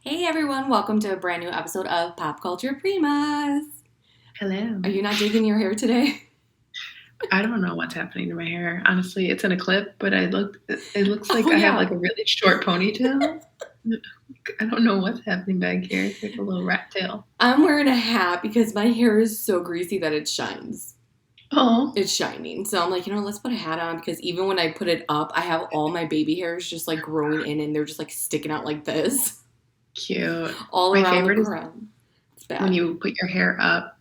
Hey everyone, welcome to a brand new episode of Pop Culture Primas. Hello. Are you not digging your hair today? I don't know what's happening to my hair. Honestly, it's in a clip, but it looks Oh like I have yeah. like a really short ponytail. I don't know what's happening back here. It's like a little rat tail. I'm wearing a hat because my hair is so greasy that it shines. Oh, It's shining. So I'm like, let's put a hat on because even when I put it up, I have all my baby hairs just like growing in and they're just like sticking out like this cute. all My around the favorite is crown. It's when bad. you put your hair up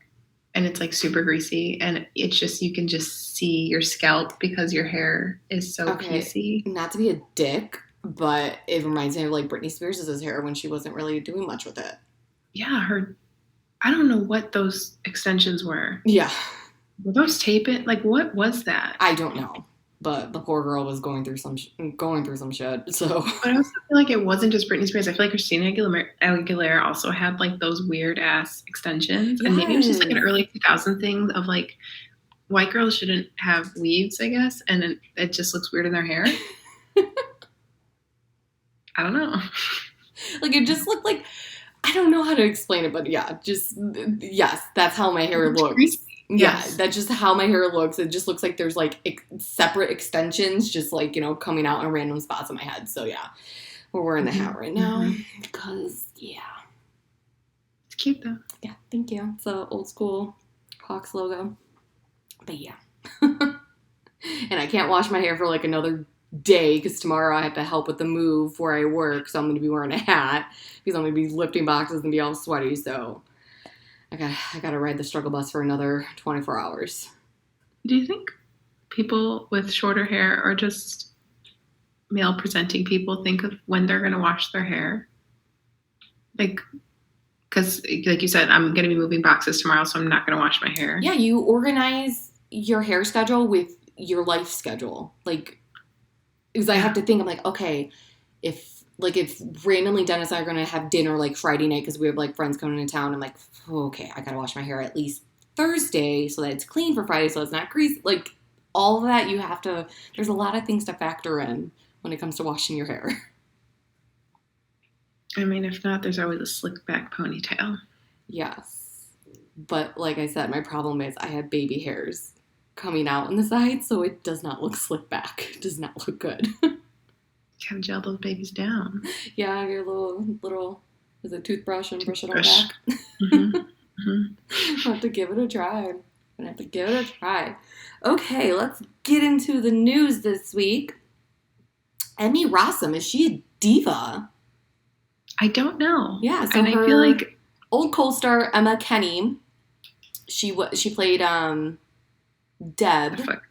and it's like super greasy and it's just you can just see your scalp because your hair is so Okay, piecey. not to be a dick, but it reminds me of like Britney Spears' hair when she wasn't really doing much with it. Yeah, her I don't know what those extensions were. Yeah. Were those tape it? Like what was that? I don't know, but the poor girl was going through some shit. So But I also feel like it wasn't just Britney Spears. I feel like Christina Aguilera also had like those weird ass extensions, and maybe it was just like an yes, early 2000 thing of like white girls shouldn't have weaves, I guess, and it just looks weird in their hair. I don't know. like it just looked like I don't know how to explain it, but yeah, just yes, that's how my It hair looks looks. creasy. Yeah, Yes. that's just how my hair looks. It just looks like there's like separate extensions, just like coming out in random spots on my head. So yeah, we're wearing the hat Hmm. right now Hmm. because yeah, It's cute though. yeah. Thank you. It's a old school Hawks logo, but yeah. And I can't wash my hair for like another day because tomorrow I have to help with the move where I work. So I'm going to be wearing a hat because I'm going to be lifting boxes and be all sweaty. So I got to ride the struggle bus for another 24 hours. Do you think people with shorter hair or just male presenting people think of when they're going to wash their hair? Like, because like you said, I'm going to be moving boxes tomorrow, so I'm not going to wash my hair. Yeah, you organize your hair schedule with your life schedule. Like, because I have Yeah. to think, I'm like, okay, if randomly Dennis and I are gonna have dinner like Friday night because we have like friends coming into town, I'm like, okay, I gotta wash my hair at least Thursday so that it's clean for Friday so it's not greasy. Like all of that you have to. There's a lot of things to factor in when it comes to washing your hair. I mean, if not, there's always a slick back ponytail. Yes, but like I said, my problem is I have baby hairs coming out on the side, so it does not look slick back. It does not look good. Gotta gel those babies down. Yeah, your little is it toothbrush and brush it all Toothbrush. back. Hmm. Hmm. I'll have to give it a try. I'm gonna have to give it a try. Okay, let's get into the news this week. Emmy Rossum, is she a diva? I don't know. Yeah, so And I feel her like, old co-star Emma Kenny, she played Deb fuck.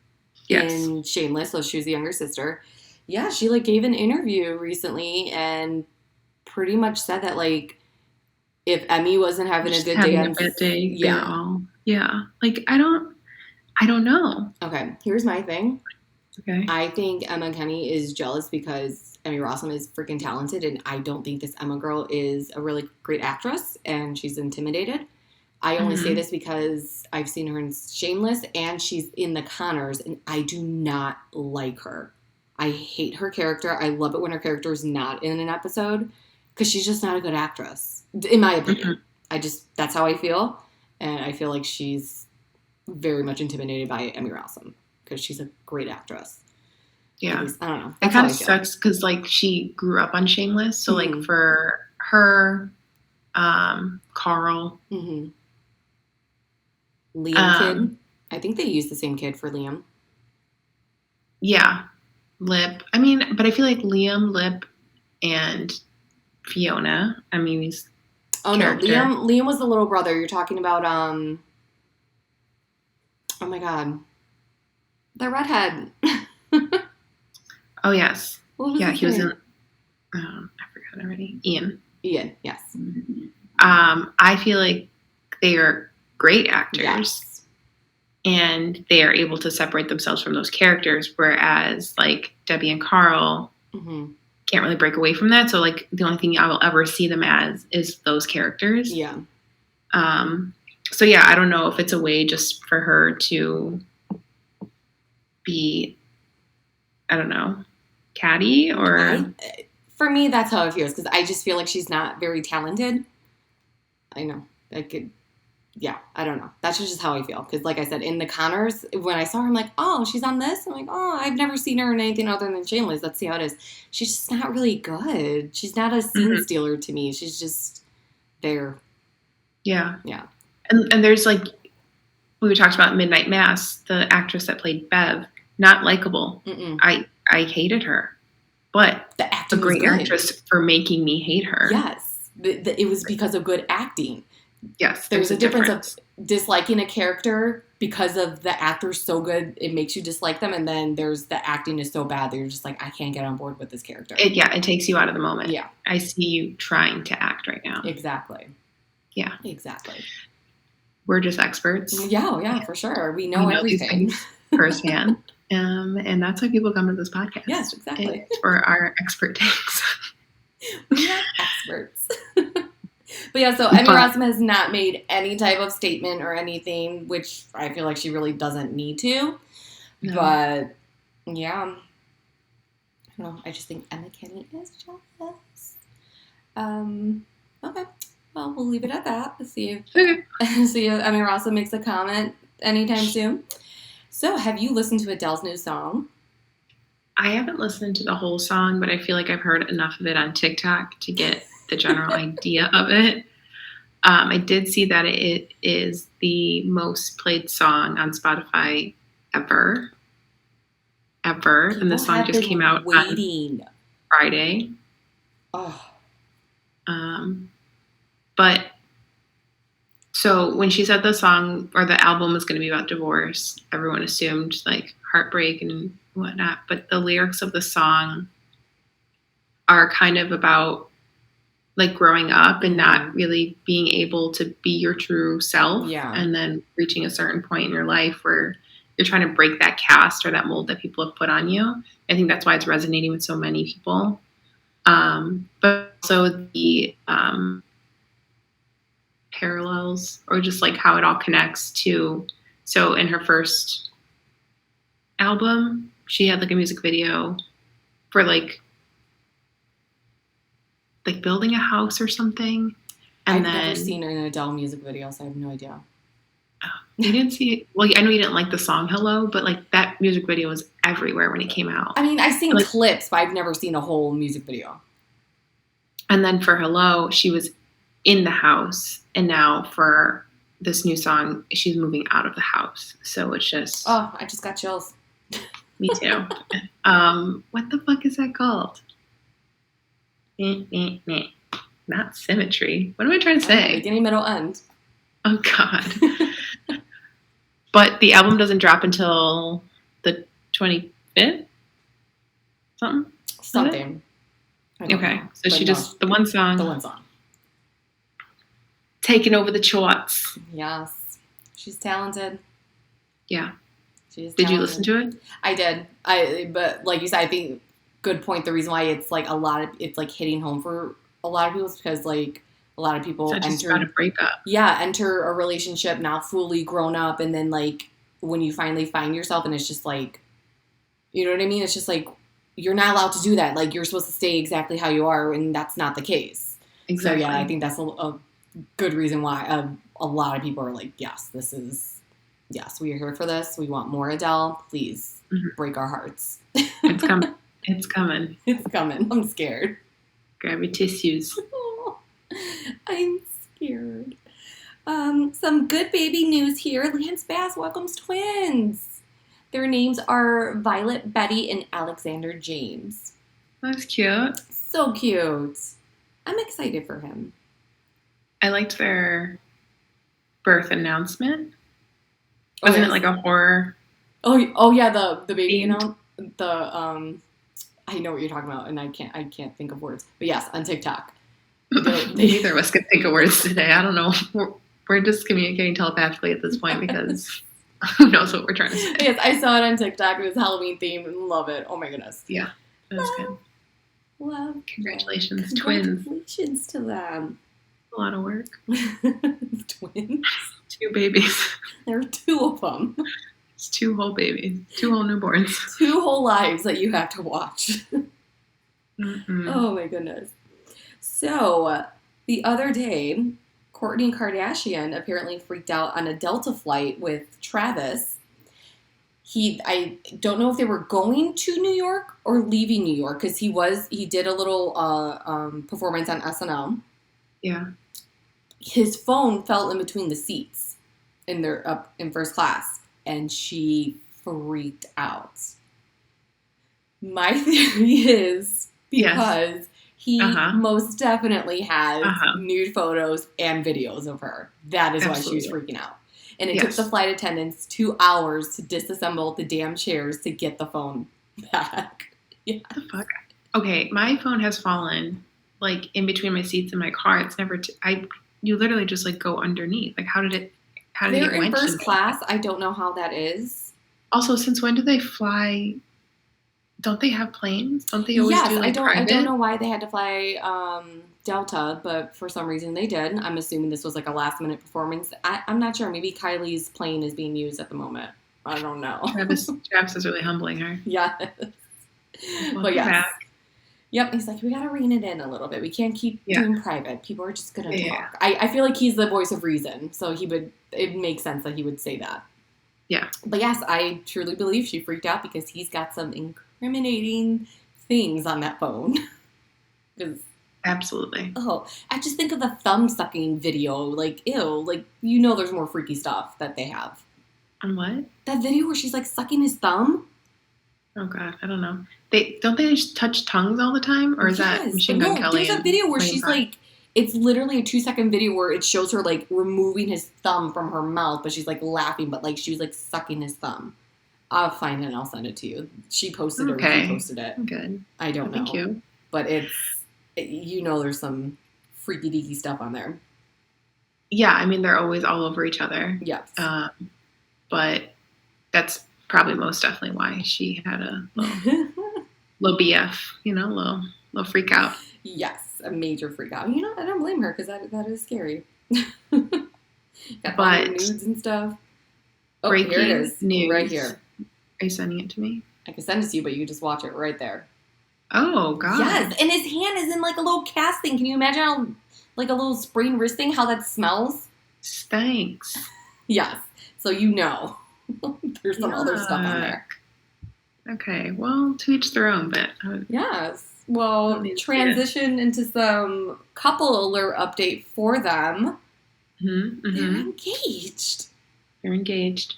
Yes. in Shameless, so she was the younger sister. Yeah, she like gave an interview recently and pretty much said that like if Emmy wasn't having a Just good day having a on bad day. They're yeah. all, yeah. Like, I don't know. Okay, here's my thing. Okay. I think Emma Kenny is jealous because Emmy Rossum is freaking talented, and I don't think this Emma girl is a really great actress, and she's intimidated. I only say Hmm. this because I've seen her in Shameless, and she's in The Conners, and I do not like her. I hate her character. I love it when her character is not in an episode because she's just not a good actress, in my opinion. Hmm. That's how I feel, and I feel like she's very much intimidated by Emmy Rossum because she's a great actress. At Yeah. least I don't know. It That's how kind of I feel. sucks because, like, she grew up on Shameless. So, like, Mm-hmm. for her, Carl, Mm-hmm. Liam um, kid. I think they used the same kid for Liam. yeah, Lip. I mean, but I feel like Liam, Lip, and Fiona, I mean, he's Oh no, character. Liam was the little brother. You're talking about oh my god. The redhead. Oh, yes. What was Yeah, his he was in, name? I forgot already. Ian. Ian, yes. I feel like they are great actors Yes. and they are able to separate themselves from those characters, whereas, like, Debbie and Carl Mm-hmm. can't really break away from that. So, like, the only thing I will ever see them as is those characters. Yeah. Um, so, yeah, I don't know if it's a way just for her to be, I don't know, catty or. I For me, that's how it feels because I just feel like she's not very talented. I know. I could, yeah, I don't know. That's just how I feel. Because, like I said, in the Connors, when I saw her, I'm like, oh, she's on this? I'm like, oh, I've never seen her in anything other than Shameless. Let's see how it is. She's just not really good. She's not a scene stealer to me. She's just there. Yeah. Yeah. And there's like, we talked about Midnight Mass, the actress that played Bev, not likable. I hated her. But the acting a great was good. actress for making me hate her. Yes. It was because of good acting. Yes, there's a difference of disliking a character because of the actor's so good, it makes you dislike them, and then there's the acting is so bad that you're just like, I can't get on board with this character. It takes you out of the moment. Yeah. I see you trying to act right now. Exactly. Yeah. Exactly. We're just experts. Yeah, for sure. We know everything firsthand. And that's why people come to this podcast. Yes, exactly. It's for our expert takes. We are experts. But yeah, so Emmy Rossum has not made any type of statement or anything, which I feel like she really doesn't need to. No. But yeah, I don't know. I just think Emma Kenny is jealous. Okay. Well, we'll leave it at that. Let's see if Emmy Rossum makes a comment anytime soon. So, have you listened to Adele's new song? I haven't listened to the whole song, but I feel like I've heard enough of it on TikTok to get the general idea of it. I did see that it is the most played song on Spotify ever. People and the song just came out on Friday. Oh. But so when she said the song or the album was going to be about divorce, everyone assumed like heartbreak and whatnot. But the lyrics of the song are kind of about like growing up and not really being able to be your true self. Yeah. And then reaching a certain point in your life where you're trying to break that cast or that mold that people have put on you. I think that's why it's resonating with so many people. But also the parallels or just like how it all connects to, so in her first album, she had like a music video for like building a house or something. And I've never seen an Adele music video, so I have no idea. Oh, you didn't see it? Well, I know you didn't like the song Hello, but like that music video was everywhere when it came out. I mean, I've seen clips, but I've never seen a whole music video. And then for Hello, she was in the house. And now for this new song, she's moving out of the house. So it's just... Oh, I just got chills. Me too. What the fuck is that called? Not symmetry. What am I trying to say? Beginning, middle, end. Oh, God. But the album doesn't drop until the 25th? Something. Okay. So she just... The one song. Taking over the charts. Yes. She's talented. Yeah. She's talented. Did you listen to it? I did. But like you said, I think good point. The reason why it's like it's like hitting home for a lot of people is because like a lot of people enter a breakup. Yeah, enter a relationship not fully grown up, and then like when you finally find yourself, and it's just like, you know what I mean? It's just like you're not allowed to do that. Like you're supposed to stay exactly how you are, and that's not the case. Exactly. So yeah, I think that's a good reason why a lot of people are like, yes, we are here for this. We want more Adele. Please break our hearts. It's coming. It's coming. It's coming. I'm scared. Grab your tissues. I'm scared. Some good baby news here. Lance Bass welcomes twins. Their names are Violet Betty and Alexander James. That's cute. So cute. I'm excited for him. I liked their birth announcement. Wasn't it like a horror? Oh yeah, the baby, you know, I know what you're talking about, and I can't think of words. But yes, on TikTok. Neither of us can think of words today. I don't know. We're just communicating telepathically at this point because who knows what we're trying to say. Yes, I saw it on TikTok. It was Halloween themed and love it. Oh my goodness. Yeah, that was good. Love. Congratulations, twins. Congratulations to them. A lot of work. Twins. 2 babies. There are 2 of them. It's 2 whole babies. 2 whole newborns. 2 whole lives that you have to watch. Mm-mm. Oh my goodness. So the other day, Kourtney Kardashian apparently freaked out on a Delta flight with Travis. I don't know if they were going to New York or leaving New York because he did a little performance on SNL. Yeah. His phone fell in between the seats in their up in first class, and she freaked out. My theory is Yes. because he Uh-huh. most definitely has Uh-huh. nude photos and videos of her. That is why she was Absolutely. freaking out. And it took the Yes. flight attendants 2 hours to disassemble the damn chairs to get the phone back. Yeah. What the fuck? Okay, my phone has fallen like in between my seats in my car. It's never. You literally just like go underneath. Like, how did it? How did it They're get in wedged first in there? class. I don't know how that is. Also, since when do they fly? Don't they have planes? Don't they always Yes, do like I don't private? know why they had to fly Delta, but for some reason they did. I'm assuming this was like a last minute performance. I'm not sure. Maybe Kylie's plane is being used at the moment. I don't know. Travis is really humbling her. Yeah. Like, But welcome yes. back. Yep. He's like, we gotta rein it in a little bit. We can't keep Yeah, doing private. People are just gonna yeah, talk. I feel like he's the voice of reason, so it makes sense that he would say that. yeah. But yes, I truly believe she freaked out because he's got some incriminating things on that phone. Because Absolutely. oh, I just think of the thumb sucking video. Like, ew. Like, you know, there's more freaky stuff that they have. On what? That video where she's like sucking his thumb. Oh God, I don't know. They don't they just touch tongues all the time, or is that Yes, but Machine Gun no, Kelly there's a and video where Megan she's Fox? like, it's literally a 2 second video where it shows her like removing his thumb from her mouth, but she's like laughing, but like she was like sucking his thumb. I'll find it and I'll send it to you. She posted it or he Okay, posted it. good. I don't Well, thank know, you. but you know, there's some freaky deaky stuff on there. Yeah, I mean they're always all over each other, Yes. but that's probably most definitely why she had a little BF, little freak out. Yes, a major freak out. You know, I don't blame her because that is scary. Got all your But nudes and stuff. Oh, here it breaking is, right news. here. Are you sending it to me? I can send it to you, but you can just watch it right there. Oh Yes, God, and his hand is in like a little cast thing. Can you imagine how, like a little sprained wrist thing, how that smells? stinks. Yes. So you know, there's some other stuff on Yuck. there. Okay, well, to each their own. But Yes. I don't Well, need to see it. transition into some couple alert update for them. Mm-hmm, They're mm-hmm. engaged. They're engaged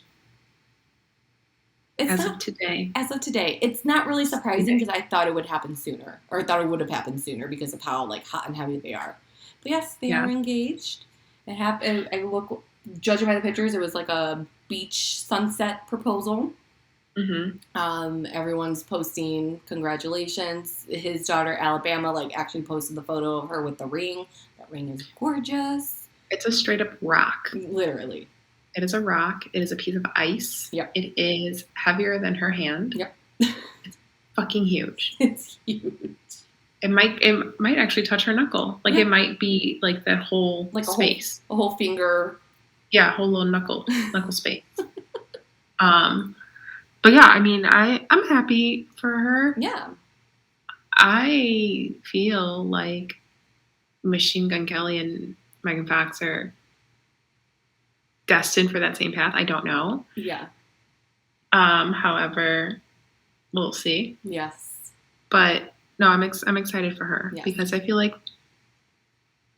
It's as not of today. as of today. It's not really surprising Today. because I thought it would happen sooner, or I thought it would have happened sooner because of how like hot and heavy they are. But yes, they Yeah. are engaged. It happened. I look, judging by the pictures, it was like a beach sunset proposal. Mm-hmm. Everyone's posting congratulations. His daughter Alabama like actually posted the photo of her with the ring. That ring is gorgeous. It's a straight up rock. Literally. It is a rock. It is a piece of ice. Yep. It is heavier than her hand. Yep. Fucking huge. It's huge. It might actually touch her knuckle. Like Yeah. it might be like that whole Like space. a whole finger. Yeah, whole little knuckle space. But yeah, I mean, I'm happy for her. Yeah. I feel like Machine Gun Kelly and Megan Fox are destined for that same path. I don't know. Yeah. However, we'll see. Yes. But no, I'm excited for her Yes. because I feel like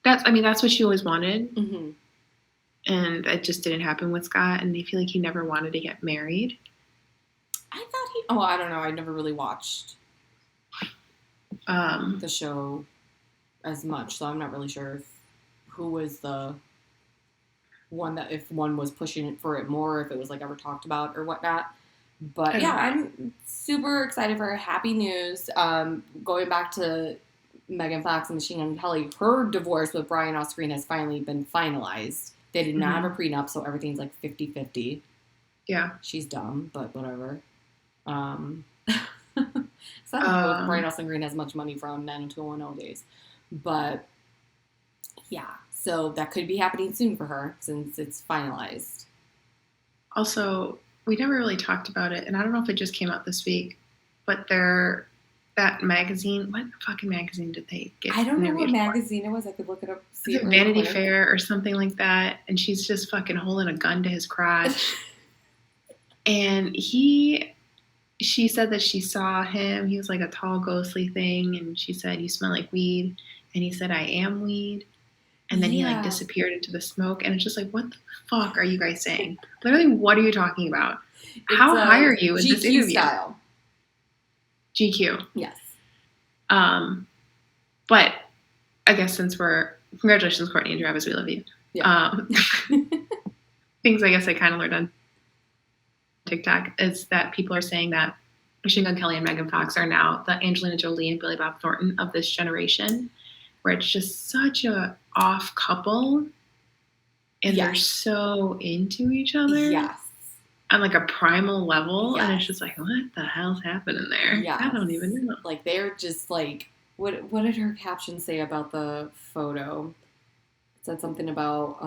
that's what she always wanted, Mm-hmm. and it just didn't happen with Scott. And I feel like he never wanted to get married. I thought he. Oh, I don't know. I never really watched Um, the show as much, so I'm not really sure who was the one that if one was pushing it for it more, if it was like ever talked about or whatnot. But I yeah, don't know. I'm super excited for her. Happy news. Going back to Megan Fox and Machine Gun Kelly, her divorce with Brian Austin has finally been finalized. They did not have a prenup, so everything's like 50-50. Yeah. She's dumb, but whatever. So I don't know if Brian Austin Green has much money from 90210 days. But yeah, so that could be happening soon for her since it's finalized. Also, we never really talked about it, and I don't know if it just came out this week, but they're that magazine. What fucking magazine did they get? I don't know what interviewed for? magazine it was. I could look it up. See Is it it really Vanity quick. Fair or something like that? And she's just fucking holding a gun to his crotch. And she said that she saw him. He was like a tall, ghostly thing. And she said, "You smell like weed." And he said, "I am weed." And then he like Yeah. disappeared into the smoke. And it's just like, what the fuck are you guys saying? Literally, what are you talking about? How high are you in this GQ interview? style. GQ. Yes. But I guess since congratulations, Courtney and Travis, we love you. Yeah. Things I guess I kind of learned on TikTok is that people are saying that Machine Gun Kelly and Megan Fox are now the Angelina Jolie and Billy Bob Thornton of this generation, where it's just such a off couple, and they're so into each other. Yes. On like a primal level, Yes. and it's just like, what the hell's happening there? Yes. I don't even know. Like they're just like, what did her caption say about the photo? It said something about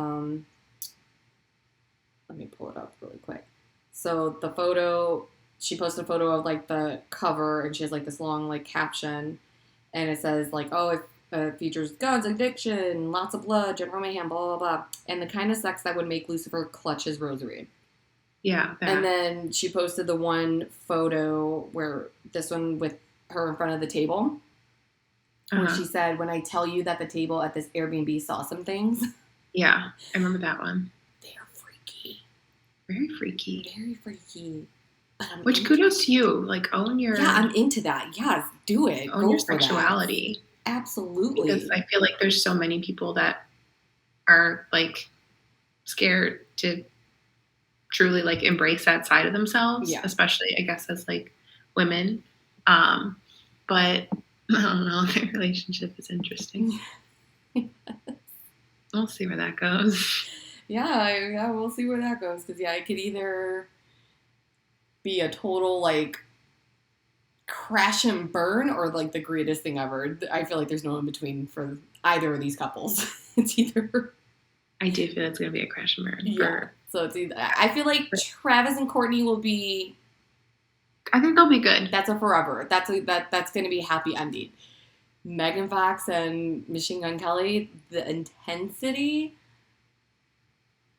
let me pull it up really quick. So the photo, she posted a photo of like the cover, and she has like this long like caption, and it says like, oh, it features guns, addiction, lots of blood, Jennifer Mayhem, blah blah blah, and the kind of sex that would make Lucifer clutch his rosary. Yeah. That. And then she posted the one photo where this one with her in front of the table, where she said, "When I tell you that the table at this Airbnb saw some things." Yeah, I remember that one. They are freaky. Very freaky. Very freaky. Which kudos to you. Like, own your... Yeah, I'm into that. Yes, do it. Own your sexuality. That. Absolutely. Because I feel like there's so many people that are, like, scared to truly, like, embrace that side of themselves. Yeah. Especially, I guess, as, like, women. But, I don't know. Their relationship is interesting. We'll see where that goes. Yeah, we'll see where that goes. Because, it could either be a total, like, crash and burn or, like, the greatest thing ever. I feel like there's no in between for either of these couples. It's either... I do feel it's going to be a crash and burn. Yeah. So it's either... I feel like Travis and Courtney will be... I think they'll be good. That's a forever. That's going to be a happy ending. Megan Fox and Machine Gun Kelly, the intensity...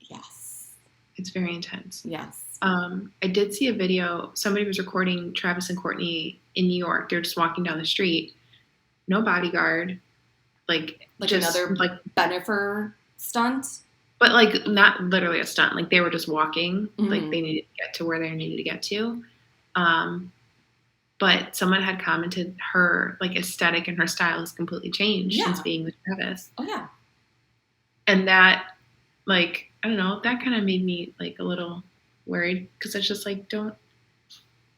Yes. It's very intense. Yes. I did see a video. Somebody was recording Travis and Courtney in New York. They're just walking down the street. No bodyguard. Like just, another like Bennifer stunt. But like not literally a stunt. Like they were just walking. Mm-hmm. Like they needed to get to where they needed to get to. But someone had commented her like aesthetic and her style has completely changed since being with Travis. Oh yeah. And that, like, I don't know, that kind of made me like a little worried because it's just like, don't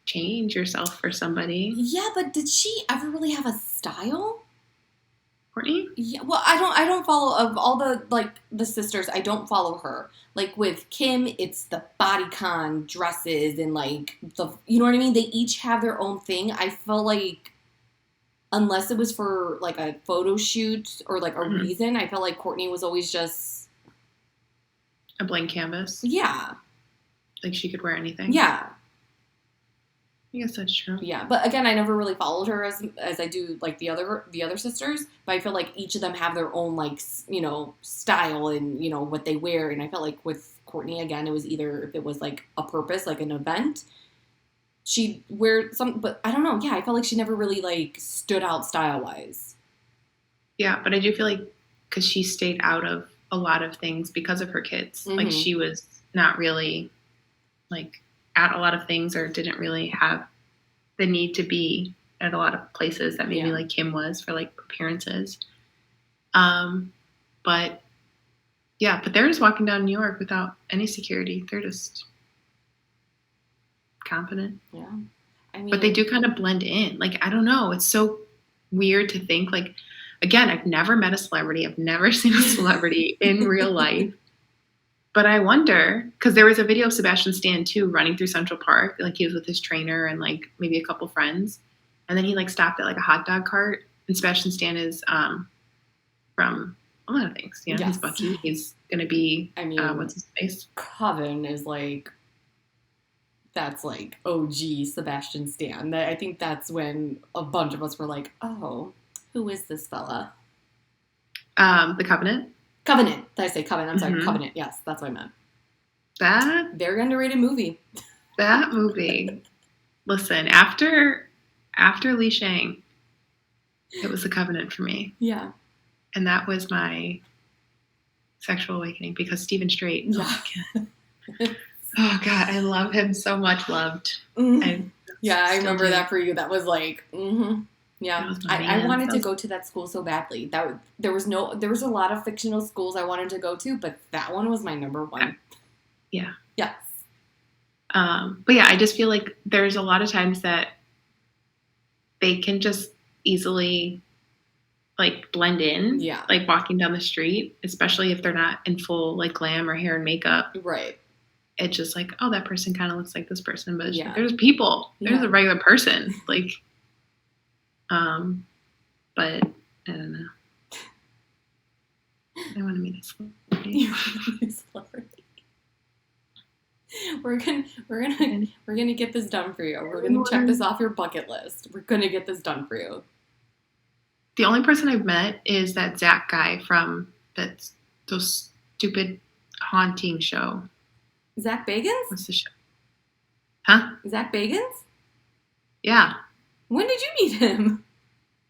change yourself for somebody. Yeah, but did she ever really have a style? Courtney? Yeah, well, I don't follow, of all the, like, the sisters, I don't follow her. Like, with Kim, it's the bodycon dresses and, like, you know what I mean? They each have their own thing. I feel like, unless it was for, like, a photo shoot or, like, a reason, I felt like Courtney was always just... a blank canvas? Yeah. Like, she could wear anything? Yeah. I guess that's true. Yeah, but again, I never really followed her as I do like the other sisters. But I feel like each of them have their own like style and what they wear. And I felt like with Courtney again, it was either if it was like a purpose, like an event, she'd wear some. But I don't know. Yeah, I felt like she never really like stood out style wise. Yeah, but I do feel like because she stayed out of a lot of things because of her kids. Mm-hmm. Like she was not really like at a lot of things or didn't really have the need to be at a lot of places that maybe like Kim was for like appearances. But they're just walking down New York without any security. They're just confident. Yeah. I mean, but they do kind of blend in. Like, I don't know. It's so weird to think like, again, I've never met a celebrity. I've never seen a celebrity in real life. But I wonder, because there was a video of Sebastian Stan, too, running through Central Park. Like, he was with his trainer and, like, maybe a couple friends. And then he, like, stopped at, like, a hot dog cart. And Sebastian Stan is from a lot of things. You know, he's Bucky. He's going to be, what's his face? Coven is, like, that's like OG Sebastian Stan. I think that's when a bunch of us were like, oh, who is this fella? The Covenant. Covenant. Did I say Covenant? I'm sorry, Mhm. Covenant. Yes, that's what I meant. That Very underrated movie. movie. Listen, after Li Shang, it was The Covenant for me, Yeah. and that was my sexual awakening because Stephen Strait. Yeah. Oh God, I love him so much. Loved. Mhm. Yeah, I still remember do. that for you. That was like, That yeah. was my I man. wanted That to was- go to that school so badly. There was a lot of fictional schools I wanted to go to, but that one was my number one. Yeah. Yes. But yeah, I just feel like there's a lot of times that they can just easily like blend in, Yeah. like walking down the street, especially if they're not in full like glam or hair and makeup. Right. It's just like, oh, that person kind of looks like this person, but it's Yeah. there's people, there's Yeah. a regular person, like, but I don't know. I want to meet a celebrity. We're gonna get this done for you. We're gonna check this off your bucket list. We're gonna get this done for you. The only person I've met is that Zach guy from those stupid haunting show. Zach Bagans? What's the show? Huh? Zach Bagans? Yeah, When did you meet him?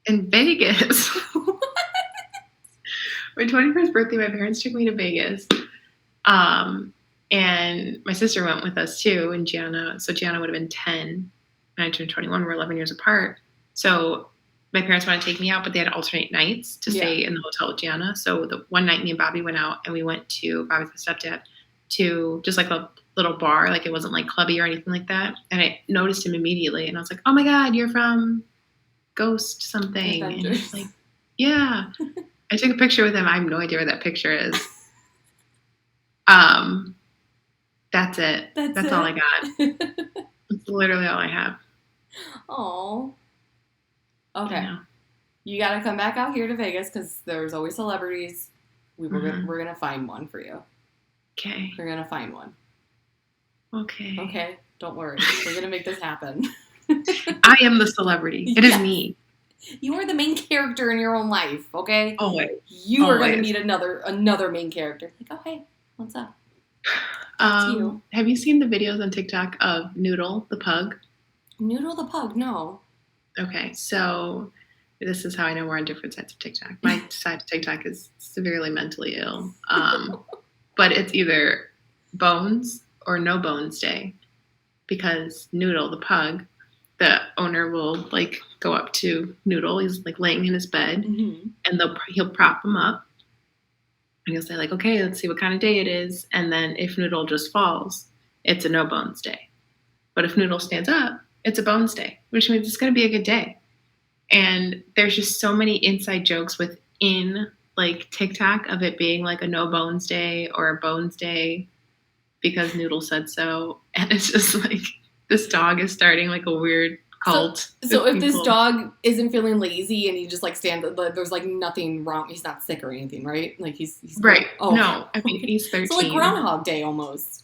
in Vegas. My 21st birthday, my parents took me to Vegas. And my sister went with us too, and Gianna. So Gianna would have been 10 when I turned 21. We're 11 years apart. So my parents wanted to take me out, but they had to alternate nights to stay in the hotel with Gianna. So the one night me and Bobby went out, and we went to Bobby's stepdad to just like a little bar. Like it wasn't like clubby or anything like that. And I noticed him immediately, and I was like, "Oh my God, you're from Ghost something." And he's like, "Yeah." I took a picture with him. I have no idea where that picture is. That's it. That's all I got. That's literally all I have. Oh. Okay. You know? You gotta come back out here to Vegas because there's always celebrities. We're gonna find one for you. Okay. We're gonna find one. Okay. Okay. Don't worry. We're gonna make this happen. I am the celebrity. It is me. You are the main character in your own life, okay? Always. You are going to Always. meet another main character. Like, oh, hey, what's up? That's you. Have you seen the videos on TikTok of Noodle, the pug? Noodle the pug, no. Okay, so this is how I know we're on different sides of TikTok. My side of TikTok is severely mentally ill. But it's either Bones or No Bones Day. Because Noodle, the pug, the owner will like go up to Noodle. He's like laying in his bed, and he'll prop him up, and he'll say like, "Okay, let's see what kind of day it is." And then if Noodle just falls, it's a no bones day. But if Noodle stands up, it's a bones day, which means it's going to be a good day. And there's just so many inside jokes within like TikTok of it being like a no bones day or a bones day because Noodle said so, and it's just like. This dog is starting like a weird cult. So if this dog isn't feeling lazy and he just like stands, there's like nothing wrong. He's not sick or anything, right? Like he's right. Oh, no, I mean he's 13. So like Groundhog Day almost.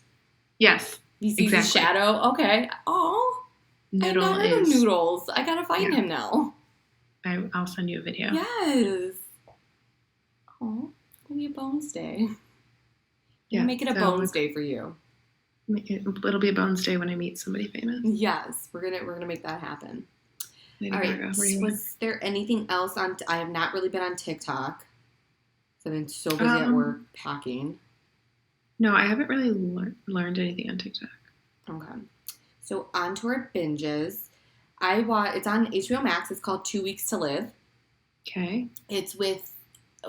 Yes, He sees his shadow. Okay. Oh, Noodle is Noodles. I gotta find him now. I'll send you a video. Yes. Oh, it'll be a Bones Day. Yeah, Make it a Bones Day for you. It'll be a Bones Day when I meet somebody famous. Yes, we're gonna make that happen. Lady All right. Gaga, Was there anything else on? I have not really been on TikTok. So I've been so busy at work packing. No, I haven't really learned anything on TikTok. Okay. So on to our binges. It's on HBO Max. It's called 2 Weeks to Live. Okay. It's with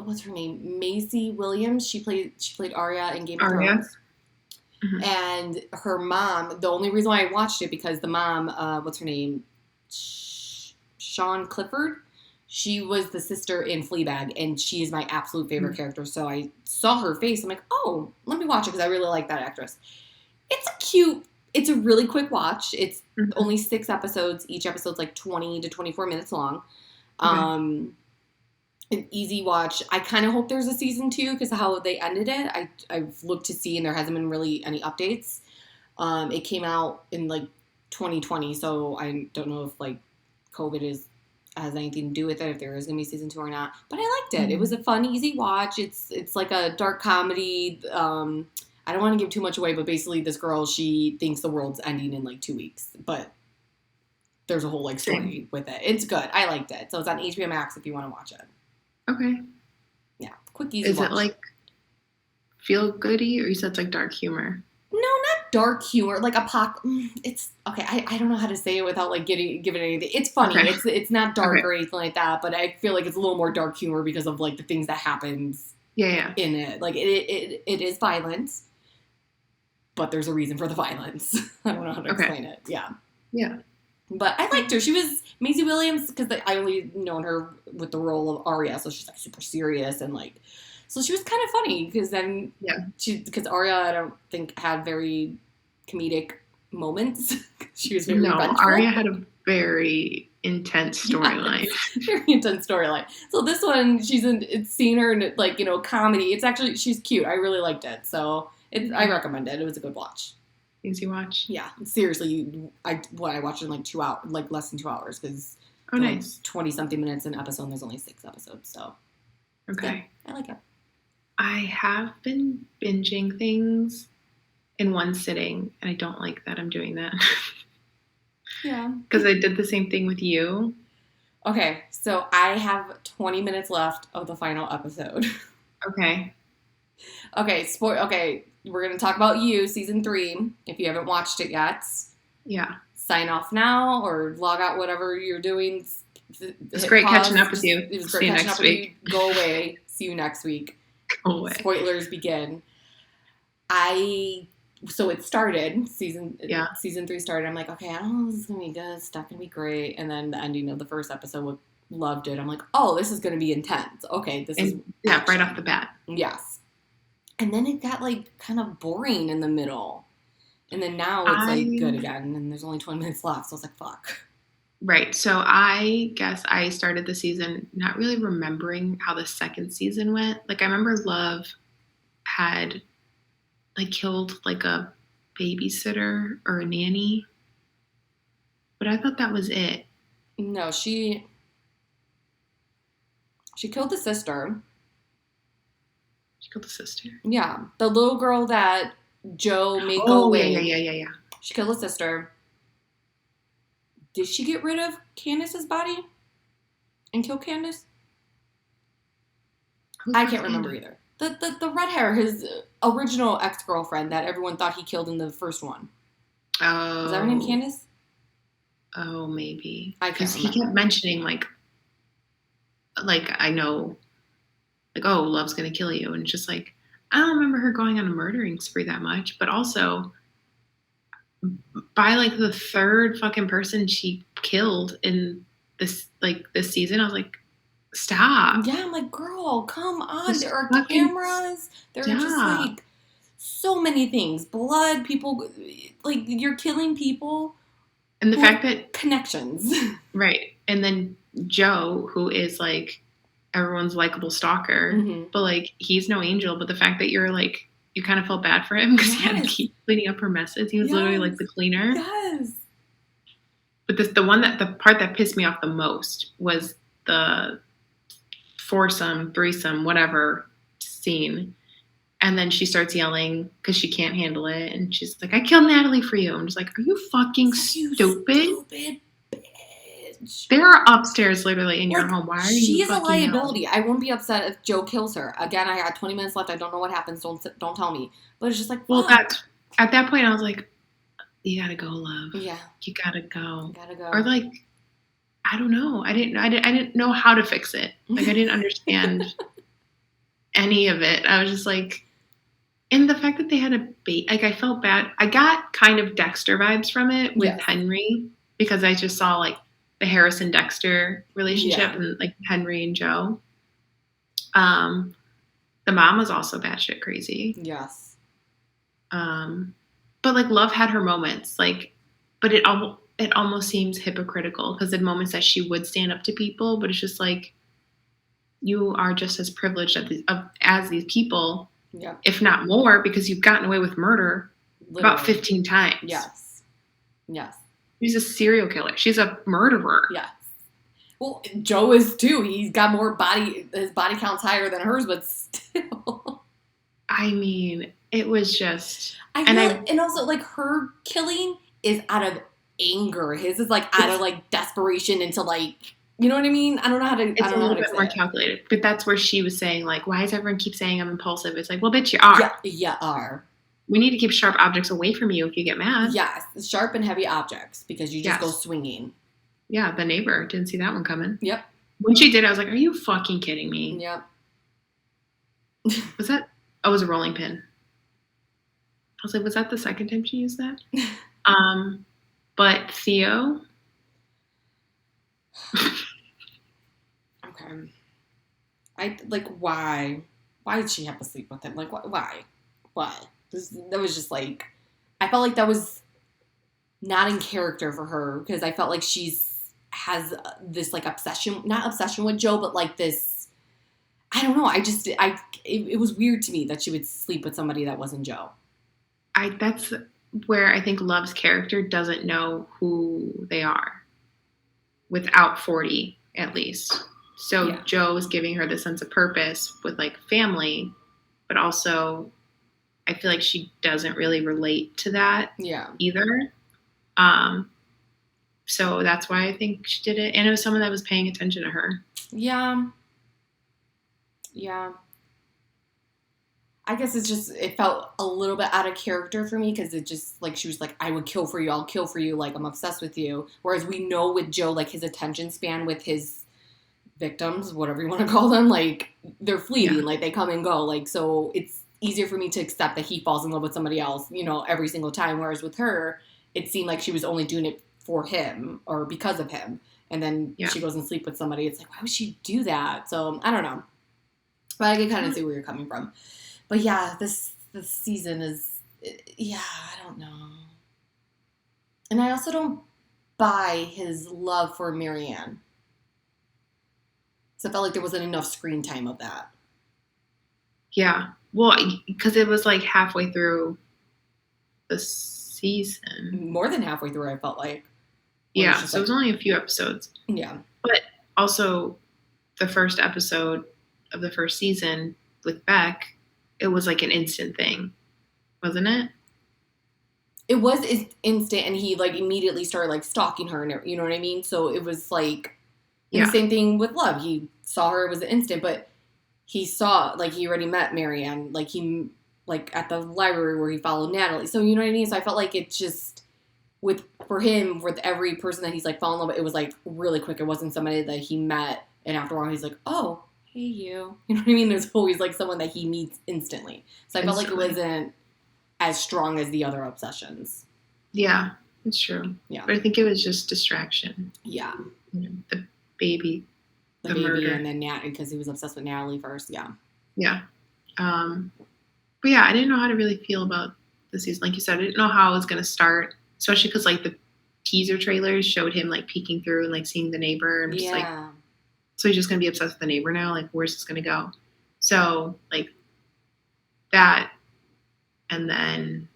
what's her name? Maisie Williams. She played Arya in Game of Thrones. Mm-hmm. And her mom, the only reason why I watched it because the mom, what's her name? Sean Clifford. She was the sister in Fleabag, and she's my absolute favorite character. So I saw her face. I'm like, oh, let me watch it because I really like that actress. It's a really quick watch. It's only 6 episodes. Each episode's like 20 to 24 minutes long. Okay. An easy watch. I kind of hope there's a season 2 because of how they ended it. I've looked to see and there hasn't been really any updates. It came out in like 2020, so I don't know if like COVID has anything to do with it, if there is gonna be season 2 or not. But I liked it. It was a fun, easy watch. It's like a dark comedy. I don't want to give too much away, but basically this girl, she thinks the world's ending in like 2 weeks, but there's a whole like story with it. It's good. I liked it. So it's on HBO Max if you want to watch it. Okay. Yeah, quick, easy Is watch. it like feel goody, or you said it's like dark humor? No, not dark humor. Like it's okay. I don't know how to say it without like giving anything. It's funny. Okay. It's not dark Okay. or anything like that. But I feel like it's a little more dark humor because of like the things that happens Yeah. in it. Like it is violence, but there's a reason for the violence. I don't know how to explain it. Yeah. Yeah. But I liked her. She was Maisie Williams because I only known her with the role of Arya, so she's like super serious and like, so she was kind of funny because then because Arya I don't think had very comedic moments. She was very vengeful. Arya had a very intense storyline. Very intense storyline. So this one, it's seen her in like comedy. It's actually she's cute. I really liked it, so I recommend it. It was a good watch. Easy watch. Yeah, seriously, I watched it in like 2 hours, like less than 2 hours, because nice. 20 something minutes an episode, and there's only 6 episodes, so okay, yeah, I like it. I have been binging things in one sitting, and I don't like that I'm doing that. Yeah, because I did the same thing with you. Okay, so I have 20 minutes left of the final episode. Okay. Okay, we're going to talk about You, Season 3, if you haven't watched it yet. Yeah. Sign off now, or log out, whatever you're doing. It's great catching up with you. It was great catching up with you. Go away. See you next week. Go away. Spoilers begin. So it started, season 3 started. I'm like, okay, I don't know if this is going to be good. It's not going to be great. And then the ending of the first episode, loved it. I'm like, oh, this is going to be intense. Okay, this is right off the bat. Yes. And then it got like kind of boring in the middle. And then now it's like good again. And there's only 20 minutes left. So I was like, fuck. Right. So I guess I started the season not really remembering how the second season went. Like I remember Love had like killed like a babysitter or a nanny. But I thought that was it. No, she killed the sister. She killed the sister? Yeah. The little girl that Joe made go away. Yeah. She killed the sister. Did she get rid of Candace's body? And kill Candace? I can't remember either. The red hair, his original ex-girlfriend that everyone thought he killed in the first one. Oh. Is that her name, Candace? Oh, maybe. Because he kept mentioning like I know, like, oh, Love's gonna kill you, and it's just like I don't remember her going on a murdering spree that much. But also, by like the third fucking person she killed in this season, I was like, stop. Yeah, I'm like, girl, come on. There are cameras. There are just like so many things. Blood, people, like you're killing people. And the fact that connections. Right. And then Joe, who is like everyone's likable stalker, but like he's no angel. But the fact that you're like, you kind of felt bad for him because he had to keep cleaning up her messes. He was literally like the cleaner. Yes. But the part that pissed me off the most was the foursome, threesome, whatever scene. And then she starts yelling because she can't handle it. And she's like, I killed Natalie for you. I'm just like, are you fucking stupid? Stupid bitch. They're upstairs literally in your home. Why are you She is a liability. yelling? I won't be upset if Joe kills her. Again, I got 20 minutes left. I don't know what happens. Don't tell me. But it's just like, well, at that point, I was like, you gotta go, Love. Yeah. You gotta go. Gotta go. Or like, I don't know. I didn't know how to fix it. Like I didn't understand any of it. I was just like, and the fact that they had a bait, like I felt bad. I got kind of Dexter vibes from it with Henry because I just saw like the Harrison Dexter relationship and like Henry and Joe. The mom was also batshit crazy. Yes. But like Love had her moments, like, but it almost seems hypocritical because the moments that she would stand up to people, but it's just like you are just as privileged as these people. Yeah. If not more, because you've gotten away with murder. about 15 times. Yes. Yes. She's a serial killer. She's a murderer. Yes. Well, Joe is too. He's got more his body count's higher than hers, but still. I mean, it was just... And also, like, her killing is out of anger. His is, like, out of, like, desperation into, like... You know what I mean? I don't know how to... It's a little bit more calculated. But that's where she was saying, like, why does everyone keep saying I'm impulsive? It's like, well, bitch, you are. Yeah, you are. We need to keep sharp objects away from you if you get mad. Yes, sharp and heavy objects, because you just go swinging. Yeah, the neighbor. Didn't see that one coming. Yep. When she did, I was like, are you fucking kidding me? Yep. Was that... Oh, it was a rolling pin. I was like, was that the second time she used that? But Theo... Okay. Why? Why did she have to sleep with him? Like, why? Why? That was just like, I felt like that was not in character for her, because I felt like has this, like, not obsession with Joe, but, like, this, I don't know. It was weird to me that she would sleep with somebody that wasn't Joe. That's where I think Love's character doesn't know who they are. Without 40, at least. So yeah. Joe is giving her the sense of purpose with, like, family, but also I feel like she doesn't really relate to that either. So that's why I think she did it. And it was someone that was paying attention to her. Yeah. Yeah. I guess it felt a little bit out of character for me, because it just, like, she was like, I would kill for you, I'll kill for you, like, I'm obsessed with you. Whereas we know with Joe, like, his attention span with his victims, whatever you want to call them, like, they're fleeting, like, they come and go, like, so it's easier for me to accept that he falls in love with somebody else, you know, every single time. Whereas with her, it seemed like she was only doing it for him or because of him. And then she goes and sleep with somebody. It's like, why would she do that? So I don't know. But I can kind of see where you're coming from. But yeah, this season is, I don't know. And I also don't buy his love for Marianne. So I felt like there wasn't enough screen time of that. Yeah. Well, because it was like halfway through the season. More than halfway through, I felt like. Yeah, so it was only a few episodes. Yeah. But also, the first episode of the first season with Beck, it was like an instant thing, wasn't it? It was instant, and he, like, immediately started, like, stalking her, and you know what I mean? So it was like, the same thing with Love. He saw her, it was an instant, but he saw, like, he already met Marianne, like, at the library where he followed Natalie. So, you know what I mean? So I felt like it just, for him, with every person that he's, like, fallen in love with, it was, like, really quick. It wasn't somebody that he met, and after a while he's like, oh, hey, you. You know what I mean? There's always, like, someone that he meets instantly. So I felt like it wasn't as strong as the other obsessions. Yeah, it's true. Yeah. But I think it was just distraction. Yeah. The baby. The baby murder. And then Natalie, because he was obsessed with Natalie first. Yeah. Yeah. But yeah, I didn't know how to really feel about the season. Like you said, I didn't know how it was going to start, especially because, like, the teaser trailers showed him, like, peeking through and, like, seeing the neighbor. And just like, so he's just going to be obsessed with the neighbor now? Like, where's this going to go? So, like, that, and then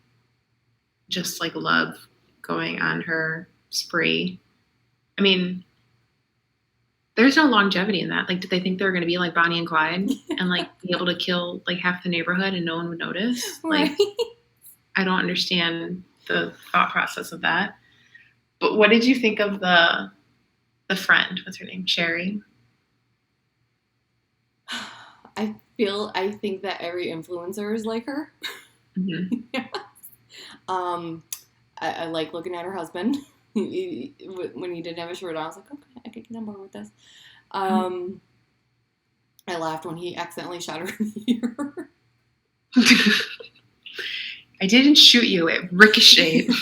just, like, Love going on her spree. I mean, there's no longevity in that. Like, did they think they were going to be like Bonnie and Clyde and, like, be able to kill, like, half the neighborhood and no one would notice? Like, I don't understand the thought process of that. But what did you think of the friend? What's her name? Sherry? I think that every influencer is like her. Mm-hmm. I like looking at her husband. When he didn't have a shirt on, I was like, okay, I could get on board with this. I laughed when he accidentally shot her in the ear. I didn't shoot you. It ricocheted.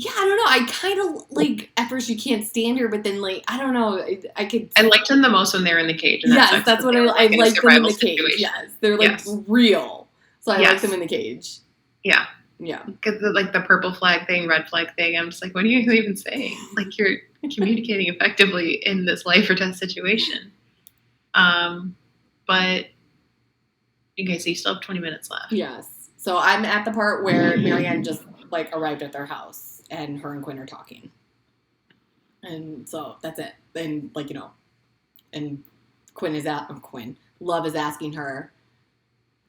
Yeah, I don't know. I kind of, like, at first you can't stand her, but then, like, I don't know. I liked them the most when they were in the cage. And yes, that's what I like them in the cage. Situation. Yes, they're, like, real. So I like them in the cage. Yeah. Yeah. Because, like, the purple flag thing, red flag thing, I'm just like, what are you even saying? Like, you're communicating effectively in this life or death situation. But Okay, so you still have 20 minutes left. Yes. So I'm at the part where Marianne just like arrived at their house and her and Quinn are talking. And so that's it. And like, and Love is asking her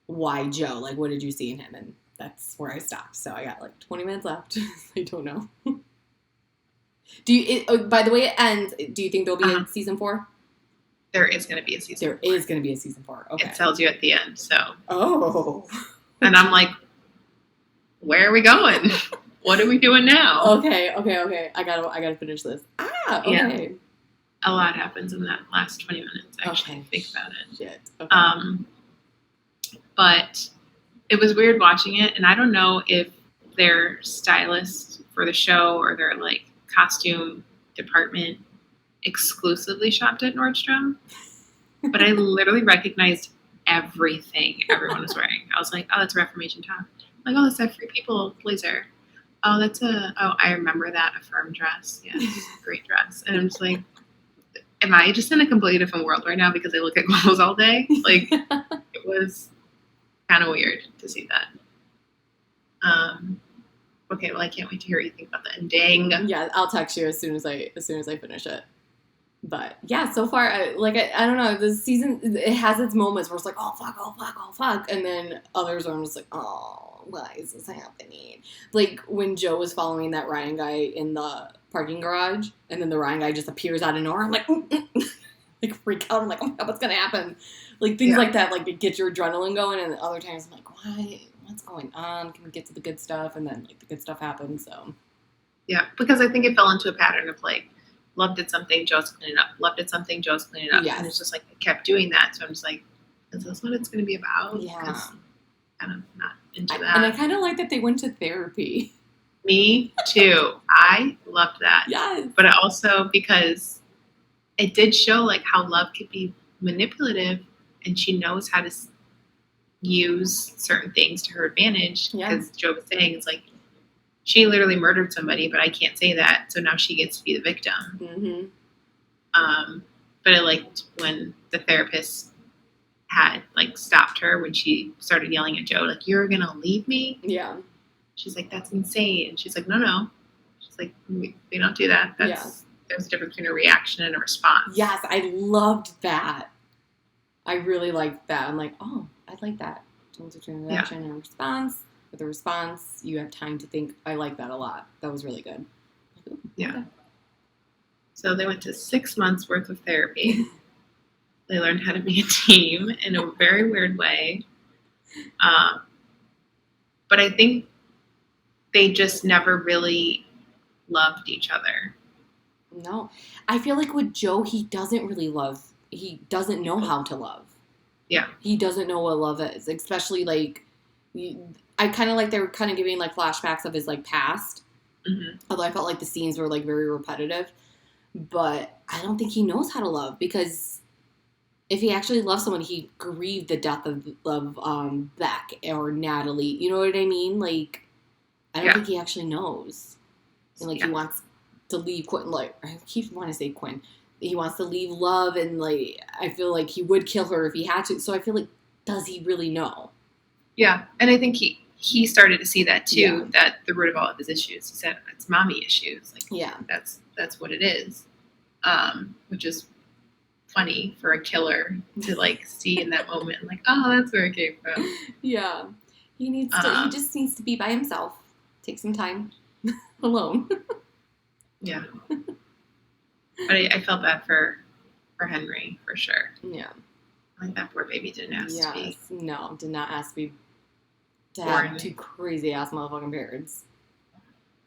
why Joe, like what did you see in him? And that's where I stopped. So I got like 20 minutes left. I don't know. By the way it ends, do you think there'll be a season 4? There is going to be a season 4. There is going to be a season 4. Okay. It tells you at the end, so. Oh. And I'm like, where are we going? What are we doing now? Okay. I gotta finish this. Okay. Yeah. A lot happens in that last 20 minutes, actually. Okay. Think about it. Shit. Okay. But it was weird watching it, and I don't know if their stylist for the show or their like costume department exclusively shopped at Nordstrom, but I literally recognized everything everyone was wearing. I was like, oh, that's a Reformation top. I'm like, oh, that's that Free People blazer. Oh, I remember that, Affirm dress. Yeah, it's a great dress. And I'm just like, am I just in a completely different world right now because I look at clothes all day? Like, it was kind of weird to see that. Okay, well, I can't wait to hear what you think about the ending. Yeah, I'll text you as soon as I finish it. But yeah, so far, I don't know. This season, it has its moments where it's like, oh fuck, and then others are just like, oh, why is this happening? Like when Joe was following that Ryan guy in the parking garage, and then the Ryan guy just appears out of nowhere. I'm like, like freak out. I'm like, oh my god, what's gonna happen? Like things like that, like it gets your adrenaline going, and other times I'm like, why? What's going on? Can we get to the good stuff? And then like the good stuff happens. So yeah, because I think it fell into a pattern of like, Love did something, Joe's cleaning up. Love did something, Joe's cleaning up. Yes. And it's just like it kept doing that. So I'm just like, is this what it's going to be about? Yeah. Kind of not into that. And I kind of like that they went to therapy. Me too. I loved that. Yes. But also because it did show like how Love could be manipulative, and she knows how to use certain things to her advantage. Because Joe was saying it's like, she literally murdered somebody, but I can't say that. So now she gets to be the victim. Mm-hmm. But I liked when the therapist had like stopped her when she started yelling at Joe, like, you're going to leave me? Yeah. She's like, that's insane. And she's like, no. She's like, we don't do that. There's a difference between a reaction and a response. Yes, I loved that. I really liked that. I'm like, oh, I like that. Difference between a reaction and a response. With a response, you have time to think. I like that a lot. That was really good. Yeah. Okay. So they went to 6 months worth of therapy. They learned how to be a team in a very weird way. But I think they just never really loved each other. No. I feel like with Joe, he doesn't know how to love. Yeah. He doesn't know what love is, especially like... I kind of like they were kind of giving like flashbacks of his like past. Mm-hmm. Although I felt like the scenes were like very repetitive. But I don't think he knows how to love, because if he actually loved someone, he grieved the death of Beck or Natalie. You know what I mean? Like, I don't think he actually knows. And like he wants to leave Quinn. Like, I keep wanting to say Quinn. He wants to leave Love, and like I feel like he would kill her if he had to. So I feel like, does he really know? Yeah, and I think he started to see that too, that the root of all of his issues, he said, it's mommy issues. Like, that's what it is. Which is funny for a killer to like see in that moment, like, oh, that's where it came from. Yeah. He just needs to be by himself. Take some time alone. Yeah. But I felt bad for Henry, for sure. Yeah. Like that poor baby didn't ask to be. No, did not ask to be to have two crazy ass motherfucking parents.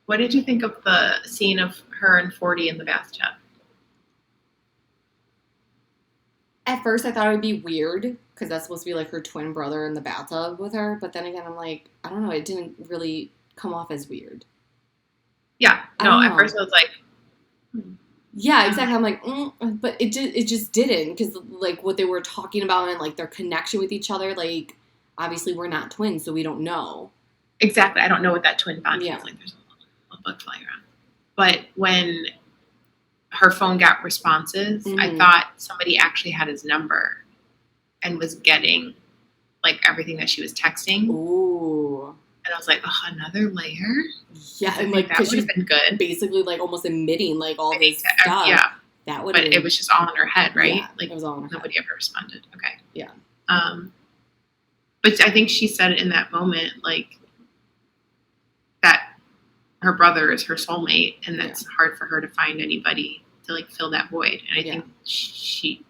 What did you think of the scene of her and 40 in the bathtub? At first I thought it would be weird, because that's supposed to be like her twin brother in the bathtub with her, but then again I'm like, I don't know, it didn't really come off as weird. Yeah, no, at first I was like... Yeah, exactly. I'm like, but it just didn't, because like what they were talking about and like their connection with each other, like obviously we're not twins, so we don't know. Exactly. I don't know what that twin bond is. Like there's a bug flying around. But when her phone got responses, I thought somebody actually had his number and was getting like everything that she was texting. Ooh. And I was like, oh, another layer? Yeah, and I like, think that because would she's have been good. basically like almost admitting like all this stuff. Yeah. That would But it was just all in her head, right? Yeah, like, it was all in her nobody head. ever responded. Okay. Yeah. But I think she said in that moment, like, that her brother is her soulmate, and that's hard for her to find anybody to like fill that void. And I think she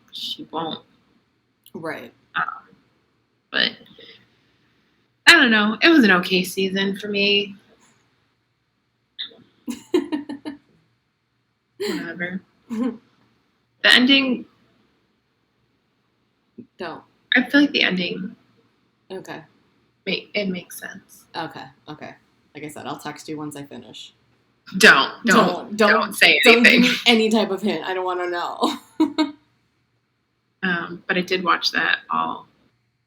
won't. Right. But I don't know. It was an okay season for me. Whatever. The ending. Don't. I feel like the ending. Okay. It makes sense. Okay. Like I said, I'll text you once I finish. Don't say anything. Don't give me any type of hint. I don't want to know. But I did watch that all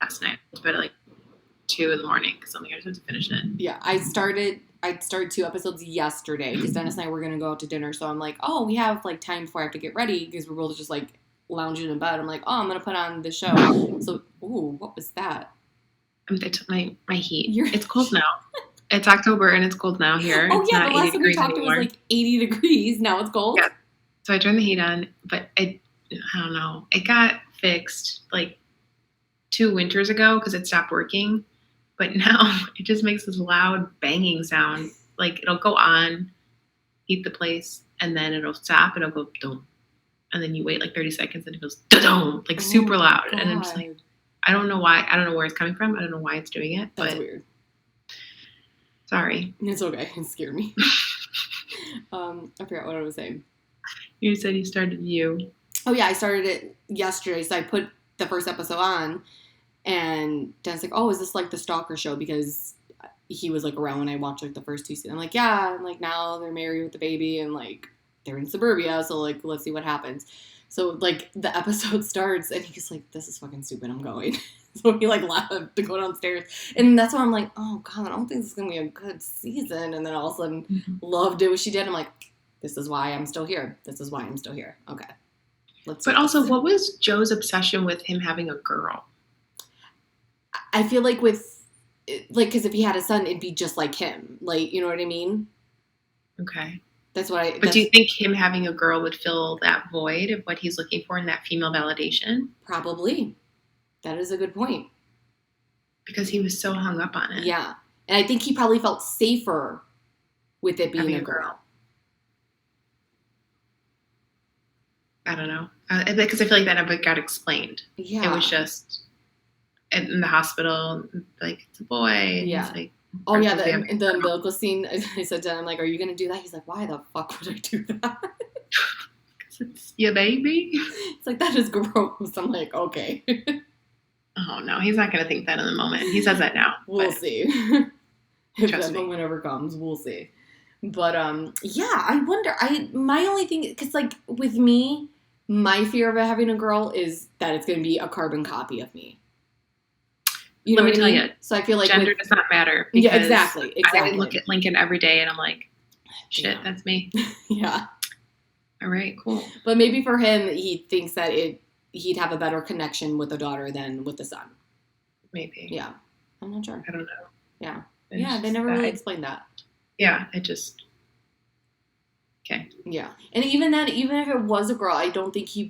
last night. I was about like 2 a.m. because I just had to finish it. Yeah, I started 2 episodes yesterday because Dennis and I were gonna go out to dinner. So I'm like, oh, we have like time before I have to get ready because we're both just like lounging in bed. I'm like, oh, I'm gonna put on the show. So, ooh, what was that? They took my heat. It's cold now. It's October and it's cold now here. Oh it's yeah, not the last time we talked anymore. it was like 80 degrees. Now it's cold. Yeah. So I turned the heat on, but I don't know. It got fixed like 2 winters ago because it stopped working. But now it just makes this loud banging sound. Like it'll go on, heat the place, and then it'll stop and it'll go dum. And then you wait like 30 seconds and it goes da-dum, like super loud. God. And I'm just like, I don't know why. I don't know where it's coming from. I don't know why it's doing it. That's but weird. Sorry. It's okay. It scared me. I forgot what I was saying. You said you started You. Oh yeah, I started it yesterday. So I put the first episode on, and Dan's like, "Oh, is this like the Stalker show?" Because he was like around when I watched like the first 2 seasons. I'm like, "Yeah." And like now they're married with the baby, and like they're in suburbia. So like, let's see what happens. So like the episode starts, and he's like, "This is fucking stupid. I'm going." So he like left to go downstairs, and that's why I'm like, "Oh God, I don't think this is gonna be a good season." And then all of a sudden, loved it what she did. I'm like, "This is why I'm still here. This is why I'm still here." Okay. But also, what was Joe's obsession with him having a girl? I feel like because if he had a son, it'd be just like him. Like, you know what I mean? Okay. But do you think him having a girl would fill that void of what he's looking for in that female validation? Probably. That is a good point. Because he was so hung up on it. Yeah. And I think he probably felt safer with it being a girl. I don't know. Because I feel like that never got explained. Yeah. It was just in the hospital, like, it's a boy. And yeah. He's like, oh, yeah. The umbilical scene, I said to him, like, are you going to do that? He's like, why the fuck would I do that? Because it's your baby. It's like, that is gross. I'm like, okay. Oh, no. He's not going to think that in the moment. He says that now. We'll see. If that moment ever comes, we'll see. But, yeah, I wonder. My only thing, because, like, with me, my fear of having a girl is that it's going to be a carbon copy of me. You know Let me tell you. So I feel like gender does not matter. Yeah, exactly. I look at Lincoln every day and I'm like, shit, that's me. Yeah. All right, cool. But maybe for him, he thinks that he'd have a better connection with the daughter than with the son. Maybe. Yeah. I'm not sure. I don't know. Yeah. Yeah, they never really explained that. Yeah, okay. Yeah. And even then, even if it was a girl, I don't think he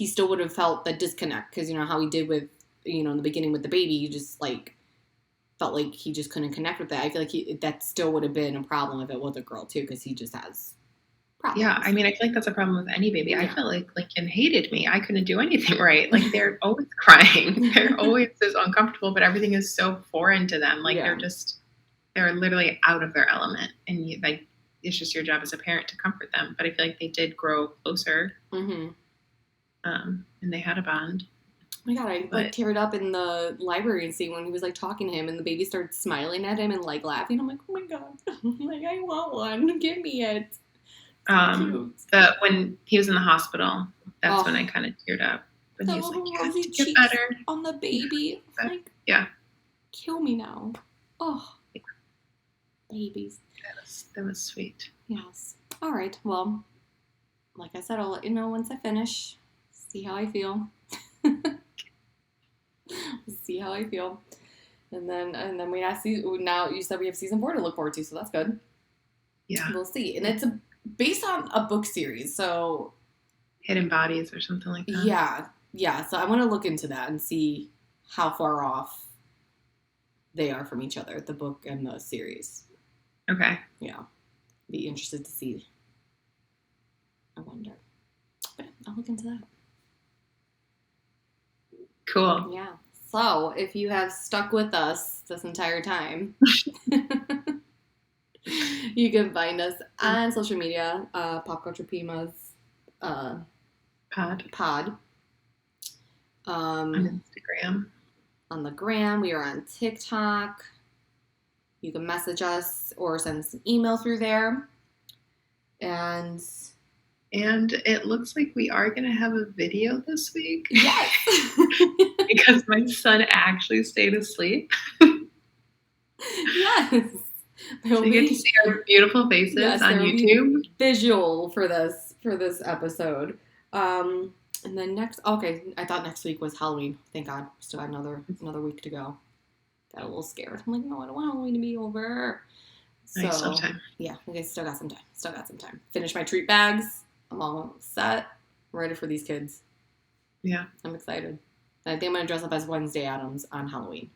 still would have felt that disconnect. Because, you know, how he did with, you know, in the beginning with the baby, he just, like, felt like he just couldn't connect with that. I feel like that still would have been a problem if it was a girl, too, because he just has problems. Yeah, I mean, I feel like that's a problem with any baby. Yeah. I felt like Lincoln hated me. I couldn't do anything right. Like, they're always crying. They're always just uncomfortable, but everything is so foreign to them. Like, they're literally out of their element. And, it's just your job as a parent to comfort them. But I feel like they did grow closer. Mm-hmm. And they had a bond. Oh my God, I teared up in the library and see when he was like talking to him and the baby started smiling at him and like laughing. I'm like, oh my God, like I want one. Give me it. When he was in the hospital, that's when I kind of teared up. When he was like, you have to get better on the baby. Like, yeah, kill me now. Oh, yeah. Babies. That was sweet. Yes. All right. Well, like I said, I'll let you know once I finish. See how I feel. see how I feel. And then we have now you said we have season 4 to look forward to, so that's good. Yeah. We'll see. And it's based on a book series, so Hidden Bodies or something like that. Yeah. So I want to look into that and see how far off they are from each other, the book and the series. Okay. Yeah. Be interested to see. I wonder. But I'll look into that. Cool. Yeah. So if you have stuck with us this entire time, you can find us on social media, Pop Culture Pima's pod. On Instagram. On the gram. We are on TikTok. You can message us or send us an email through there. And it looks like we are going to have a video this week. Yes. Because my son actually stayed asleep. Yes. So you get to see our beautiful faces on YouTube. Visual for this episode. And then I thought next week was Halloween. Thank God. Still got another week to go. Got a little scared. I'm like, no, I don't want Halloween to be over. So, still have time. Yeah, okay, still got some time. Finish my treat bags. I'm all set. I'm ready for these kids. Yeah. I'm excited. I think I'm going to dress up as Wednesday Addams on Halloween.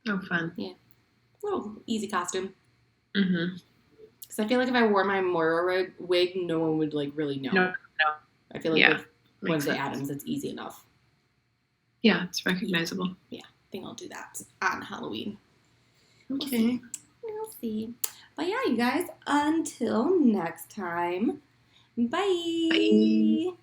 Oh, fun. Yeah. A little easy costume. Mm-hmm. Because I feel like if I wore my Moira wig, no one would, really know. No. I feel like with Wednesday Addams, it's easy enough. Yeah, it's recognizable. Yeah, I think I'll do that on Halloween. Okay. We'll see. But yeah, you guys, until next time, bye. Bye.